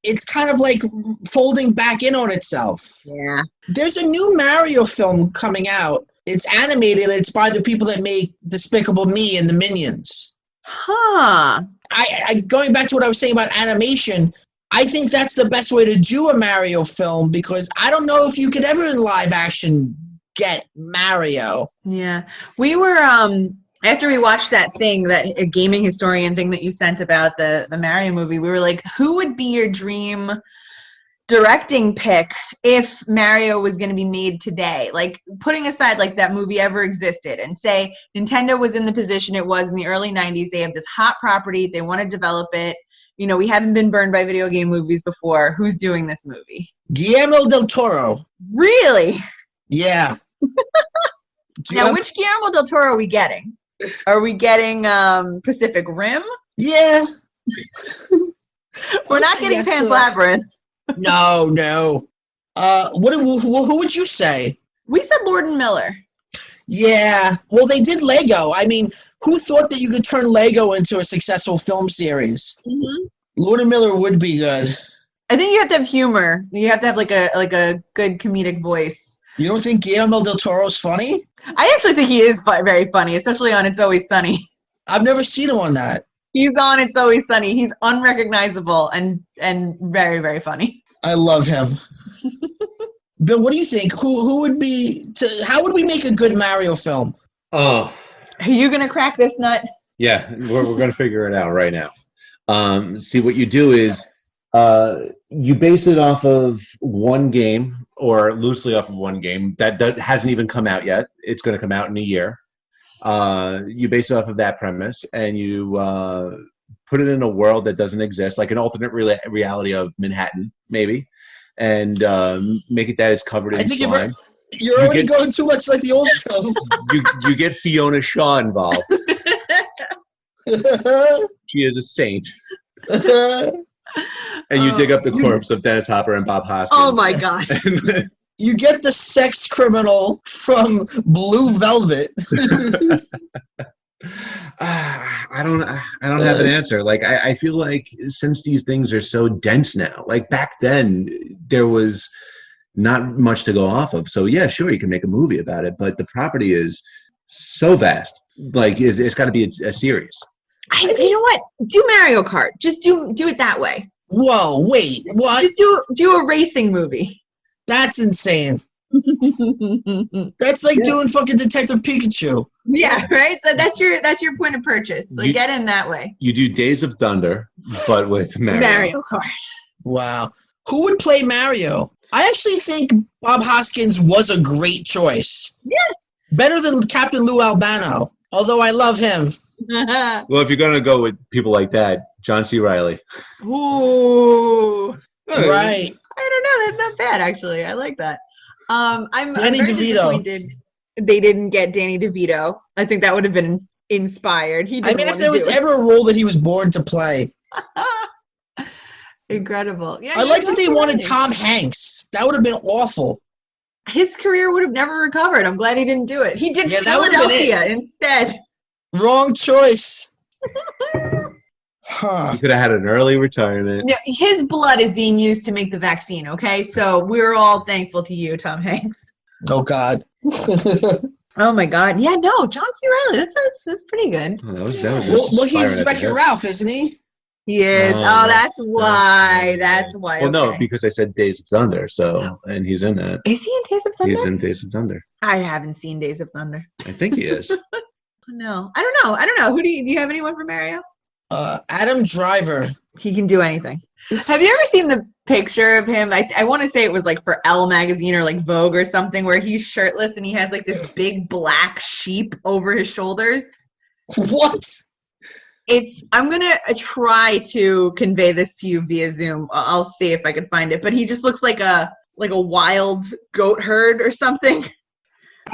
it's kind of like folding back in on itself. Yeah. There's a new Mario film coming out. It's animated. It's by the people that make Despicable Me and the Minions. Huh. I going back to what I was saying about animation, I think that's the best way to do a Mario film because I don't know if you could ever in live action get Mario. Yeah. We were after we watched that thing, that a gaming historian thing that you sent about the Mario movie, we were like, who would be your dream directing pick if Mario was going to be made today? Like, putting aside like that movie ever existed and say Nintendo was in the position it was in the early 90s. They have this hot property. They want to develop it. You know, we haven't been burned by video game movies before. Who's doing this movie? Guillermo del Toro. Really? Yeah. Now, which Guillermo del Toro are we getting? Are we getting Pacific Rim? Yeah. We're not getting Yes, Pan's Labyrinth. No. Who would you say? We said Lord and Miller. Yeah. Well, they did Lego. I mean, who thought that you could turn Lego into a successful film series? Mm-hmm. Lord and Miller would be good. I think you have to have humor. You have to have like a good comedic voice. You don't think Guillermo del Toro's funny? I actually think he is very funny, especially on It's Always Sunny. I've never seen him on that. He's on It's Always Sunny. He's unrecognizable and very, very funny. I love him. Bill, what do you think? Who would be? How would we make a good Mario film? Oh, Are you gonna crack this nut? yeah. We're going to figure it out right now. See, what you do is you base it off of one game or loosely off of one game that hasn't even come out yet. It's going to come out in a year. You base it off of that premise and you put it in a world that doesn't exist, like an alternate reality of Manhattan, maybe, and make it that it's covered in slime. You're already going too much like the old film. You get Fiona Shaw involved. She is a saint. And you dig up the corpse of Dennis Hopper and Bob Hoskins. Oh my gosh. You get the sex criminal from Blue Velvet. I don't have an answer. Like I feel like since these things are so dense now, like back then there was not much to go off of. So yeah, sure, you can make a movie about it, but the property is so vast. Like it's got to be a series. You know what? Do Mario Kart. Just do it that way. Whoa, wait, what? Just do a racing movie. That's insane. That's like doing fucking Detective Pikachu. Yeah, right? That's your point of purchase. Like, get in that way. You do Days of Thunder, but with Mario Kart. Wow. Who would play Mario? I actually think Bob Hoskins was a great choice. Yeah. Better than Captain Lou Albano, although I love him. Well, if you're going to go with people like that, John C. Reilly. Ooh. Right. I don't know. That's not bad, actually. I like that. I'm Danny very DeVito. disappointed they didn't get Danny DeVito. I think that would have been inspired. He didn't if want there to was do it. ever a role that he was born to play. Incredible. Yeah, I like that they wanted right. Tom Hanks. That would have been awful. His career would have never recovered. I'm glad he didn't do it. He did that would have been Philadelphia instead. Wrong choice. Huh. You could have had an early retirement. No, his blood is being used to make the vaccine, okay? So we're all thankful to you, Tom Hanks. Oh, God. Oh, my God. Yeah, no, John C. Reilly. That's pretty good. Oh, that was Well, he's firing at the Wreck-It hip. Ralph, isn't he? He is. Oh, That's why. That's why. Well, no, okay. because I said Days of Thunder, so and he's in that. Is he in Days of Thunder? He's in Days of Thunder. I haven't seen Days of Thunder. I think he is. No, I don't know. Who do you have anyone for Mario? Adam Driver. He can do anything. Have you ever seen the picture of him? I want to say it was like for Elle magazine or like Vogue or something, where he's shirtless and he has like this big black sheep over his shoulders. What? I'm gonna try to convey this to you via Zoom. I'll see if I can find it. But he just looks like a wild goat herd or something.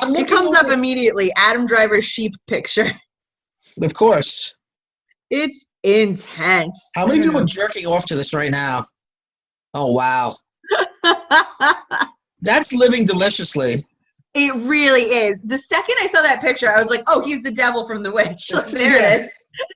It comes up immediately. Adam Driver's sheep picture. Of course. It's intense. How many people are jerking off to this right now? Oh, wow. That's living deliciously. It really is. The second I saw that picture, I was like, oh, he's the devil from The Witch. There it is.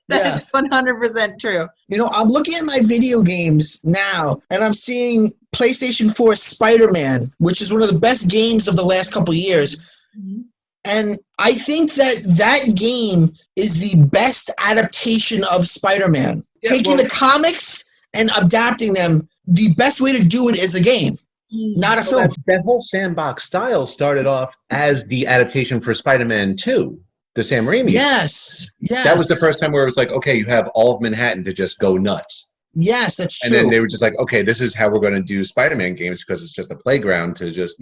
That's 100% true. You know, I'm looking at my video games now, and I'm seeing PlayStation 4 Spider-Man, which is one of the best games of the last couple years. Mm-hmm. And I think that game is the best adaptation of Spider-Man. Yeah, taking the comics and adapting them, the best way to do it is a game, not a film. That whole sandbox style started off as the adaptation for Spider-Man 2, the Sam Raimi. Yes. That was the first time where it was like, okay, you have all of Manhattan to just go nuts. Yes, that's true. And then they were just like, okay, this is how we're going to do Spider-Man games because it's just a playground to just,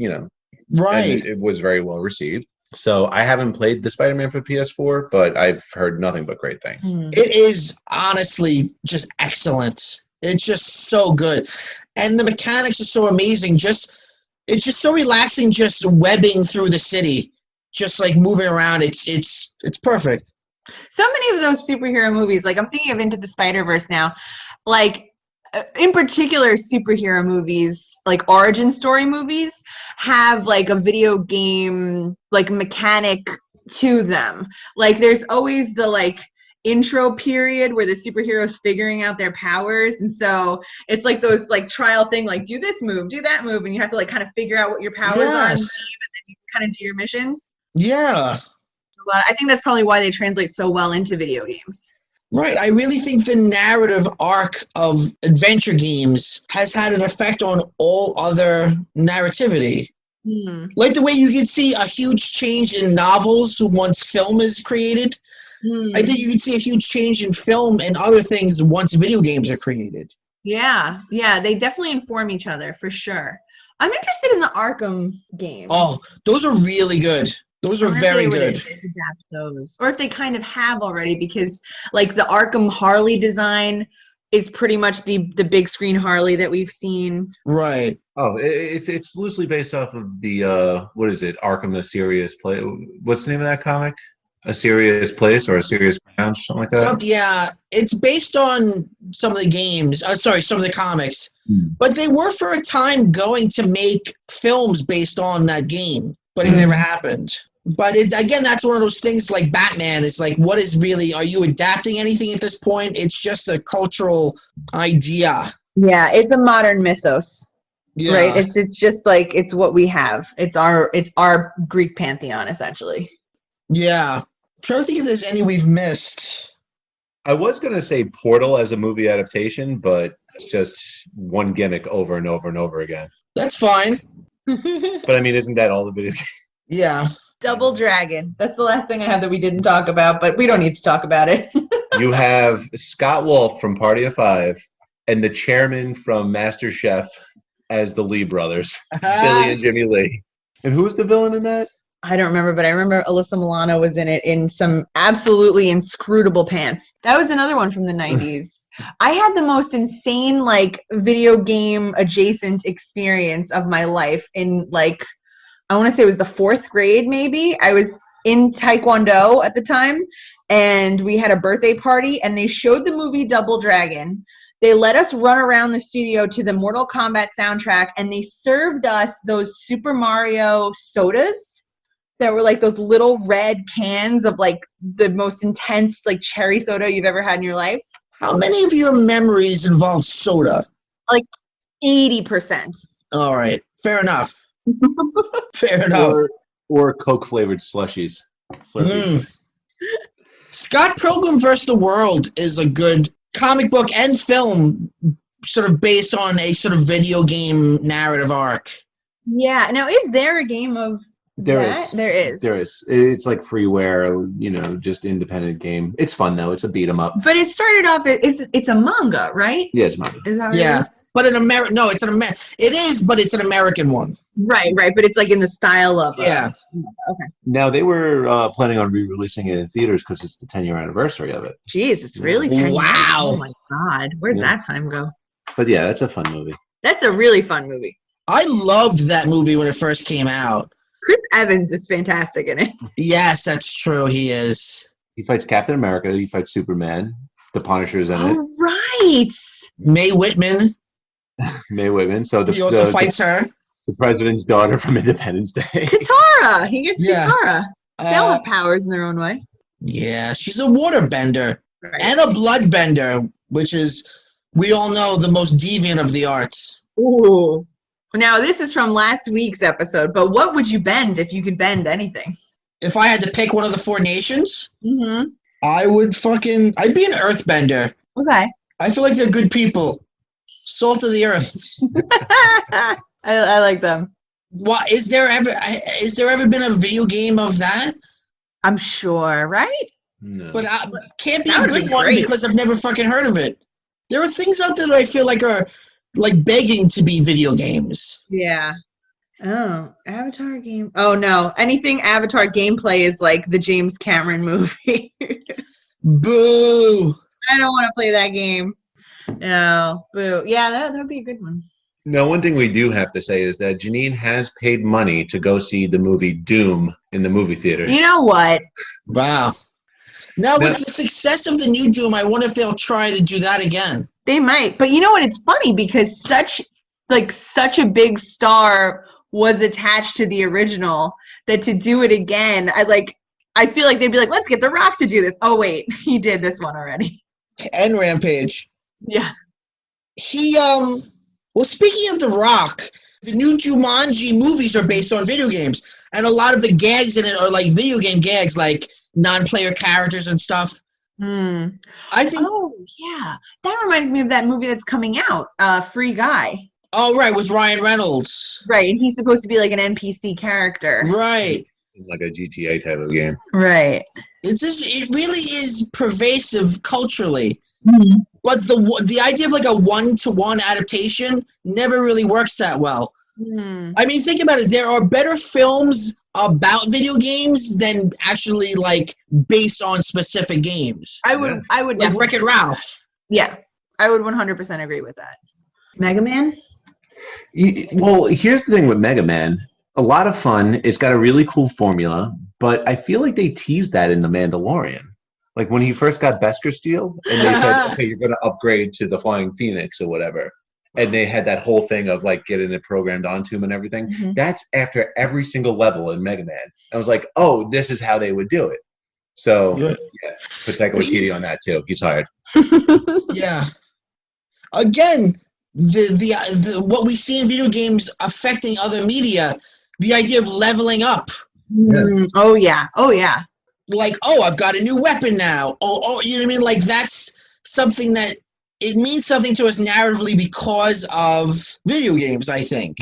Right. And it was very well received. So I haven't played the Spider-Man for PS4, but I've heard nothing but great things. It is honestly just excellent. It's just so good. And the mechanics are so amazing. It's just so relaxing just webbing through the city. Just like moving around. It's perfect. So many of those superhero movies, like I'm thinking of Into the Spider-Verse now, like in particular superhero movies, like origin story movies, have like a video game like mechanic to them. Like there's always the like intro period where the superheroes figuring out their powers, and so it's like those like trial thing, like do this move, do that move, and you have to like kind of figure out what your powers are in the game, and then you kind of do your missions. Yeah. But I think that's probably why they translate so well into video games. Right. I really think the narrative arc of adventure games has had an effect on all other narrativity. Like the way you can see a huge change in novels once film is created. I think you can see a huge change in film and other things once video games are created. Yeah, they definitely inform each other for sure. I'm interested in the Arkham games. Oh, those are really good. Those are very good. Adapt those, or if they kind of have already, because like the Arkham Harley design is pretty much the big screen Harley that we've seen. Right. Oh, it's loosely based off of the what is it? Arkham: A Serious Place. What's the name of that comic? A Serious Place or A Serious Ground, something like that. It's based on some of the games. Some of the comics. But they were for a time going to make films based on that game, but it never happened. But again, that's one of those things like Batman. It's like, what is really? Are you adapting anything at this point? It's just a cultural idea. Yeah, it's a modern mythos. Yeah. Right. It's just like it's what we have. It's our Greek pantheon essentially. Yeah. I'm trying to think if there's any we've missed. I was going to say Portal as a movie adaptation, but it's just one gimmick over and over and over again. That's fine. But I mean, isn't that all the video games? Yeah. Double Dragon. That's the last thing I have that we didn't talk about, but we don't need to talk about it. You have Scott Wolf from Party of Five and the chairman from MasterChef as the Lee brothers, Billy and Jimmy Lee. And who was the villain in that? I don't remember, but I remember Alyssa Milano was in it in some absolutely inscrutable pants. That was another one from the 90s. I had the most insane, like, video game adjacent experience of my life in, like, I want to say it was the 4th grade, maybe. I was in Taekwondo at the time, and we had a birthday party, and they showed the movie Double Dragon. They let us run around the studio to the Mortal Kombat soundtrack, and they served us those Super Mario sodas that were like those little red cans of like the most intense like cherry soda you've ever had in your life. How many of your memories involve soda? Like 80%. All right. Fair enough. Fair enough. Or Coke flavored slushies. Scott Pilgrim vs. the World is a good comic book and film sort of based on a sort of video game narrative arc. Yeah. Now, is there a game of There is. It's like freeware, just independent game. It's fun though. It's a beat 'em up. But it started off. It's a manga, right? Yeah, it's manga. Is that what it is? But an American, no, it's an American. It is, but it's an American one. Right. But it's like in the style of. Yeah. Okay. Now they were planning on re-releasing it in theaters because it's the 10-year anniversary of it. Jeez, it's really 10 years. Wow. Oh my God, where'd that time go? But yeah, that's a fun movie. That's a really fun movie. I loved that movie when it first came out. Chris Evans is fantastic in it. Yes, that's true. He is. He fights Captain America. He fights Superman. The Punisher's in it. Oh, right. May Whitman. May Whitman. So He also fights her. The president's daughter from Independence Day. Katara. He gets Katara. They all have Uh, powers in their own way. yeah, she's a waterbender Right. and a bloodbender, which is, we all know, the most deviant of the arts. Ooh. Now, this is from last week's episode, but what would you bend if you could bend anything? If I had to pick one of the 4 nations, Mm-hmm. I'd be an earthbender. Okay. I feel like they're good people. Salt of the earth. I like them. What is there ever been a video game of that? I'm sure, right? No. But can't be That a would good be one great. because I've never fucking heard of it. There are things out there that I feel like are like begging to be video games. Yeah. Oh, Avatar game. Oh, no. Anything Avatar gameplay is like the James Cameron movie. Boo! I don't want to play that game. No. Boo. Yeah, that would be a good one. Now, one thing we do have to say is that Janine has paid money to go see the movie Doom in the movie theaters. You know what? Wow. Now with the success of the new Doom, I wonder if they'll try to do that again. They might. But you know what? It's funny because such a big star was attached to the original that to do it again, I feel like they'd be like, let's get The Rock to do this. Oh, wait. He did this one already. And Rampage. Yeah. Well, speaking of The Rock, the new Jumanji movies are based on video games. And a lot of the gags in it are like video game gags, like non-player characters and stuff. Hmm. I think. Oh, yeah. That reminds me of that movie that's coming out, Free Guy. Oh, right, with Ryan Reynolds. Right, and he's supposed to be like an NPC character. Right. Like a GTA type of game. Right. It really is pervasive culturally. Mm-hmm. But the idea of like a one-to-one adaptation never really works that well. Hmm. I mean, think about it. There are better films about video games than actually like based on specific games. I would Like definitely. Wreck-It Ralph. Yeah, I would 100% agree with that. Mega Man? Well, here's the thing with Mega Man. A lot of fun. It's got a really cool formula, but I feel like they teased that in The Mandalorian. Like when he first got Beskar Steel, and they said, okay, you're going to upgrade to the Flying Phoenix or whatever. And they had that whole thing of like getting it programmed onto him and everything. Mm-hmm. That's after every single level in Mega Man. I was like, oh, this is how they would do it. So, yeah, put Taika Waititi on that too. He's hired. Yeah. Again, the what we see in video games affecting other media, the idea of leveling up. Oh, yeah. Oh, yeah. Like, oh, I've got a new weapon now. Oh, you know what I mean? Like, that's something that it means something to us narratively because of video games, I think.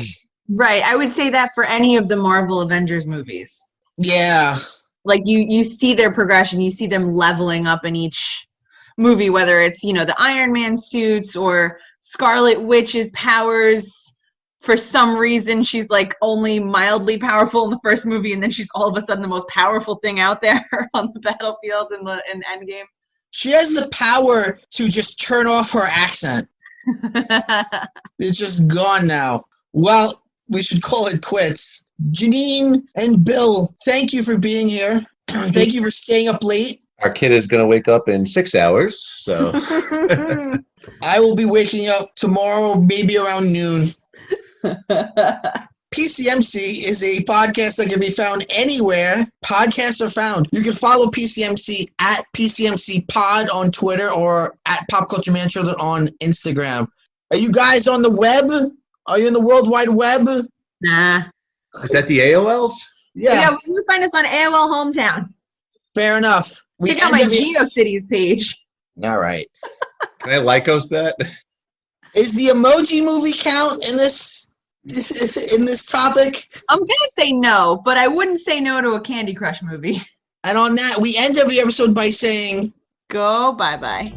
Right. I would say that for any of the Marvel Avengers movies. Yeah. Like you see their progression, you see them leveling up in each movie, whether it's, the Iron Man suits or Scarlet Witch's powers. For some reason, she's like only mildly powerful in the first movie, and then she's all of a sudden the most powerful thing out there on the battlefield in Endgame. She has the power to just turn off her accent. It's just gone now. Well, we should call it quits. Janine and Bill, thank you for being here. Thank you for staying up late. Our kid is going to wake up in 6 hours, so. I will be waking up tomorrow, maybe around noon. PCMC is a podcast that can be found anywhere podcasts are found. You can follow PCMC at PCMC Pod on Twitter or at Pop Culture Mantra on Instagram. Are you guys on the web? Are you in the World Wide Web? Nah. Is that the AOLs? Yeah, You can find us on AOL Hometown. fair enough. Check out my GeoCities page. All right. Can I Lycos that? Is the Emoji Movie count in this topic? I'm gonna say no, but I wouldn't say no to a Candy Crush movie. And on that, we end every episode by saying, Go bye-bye.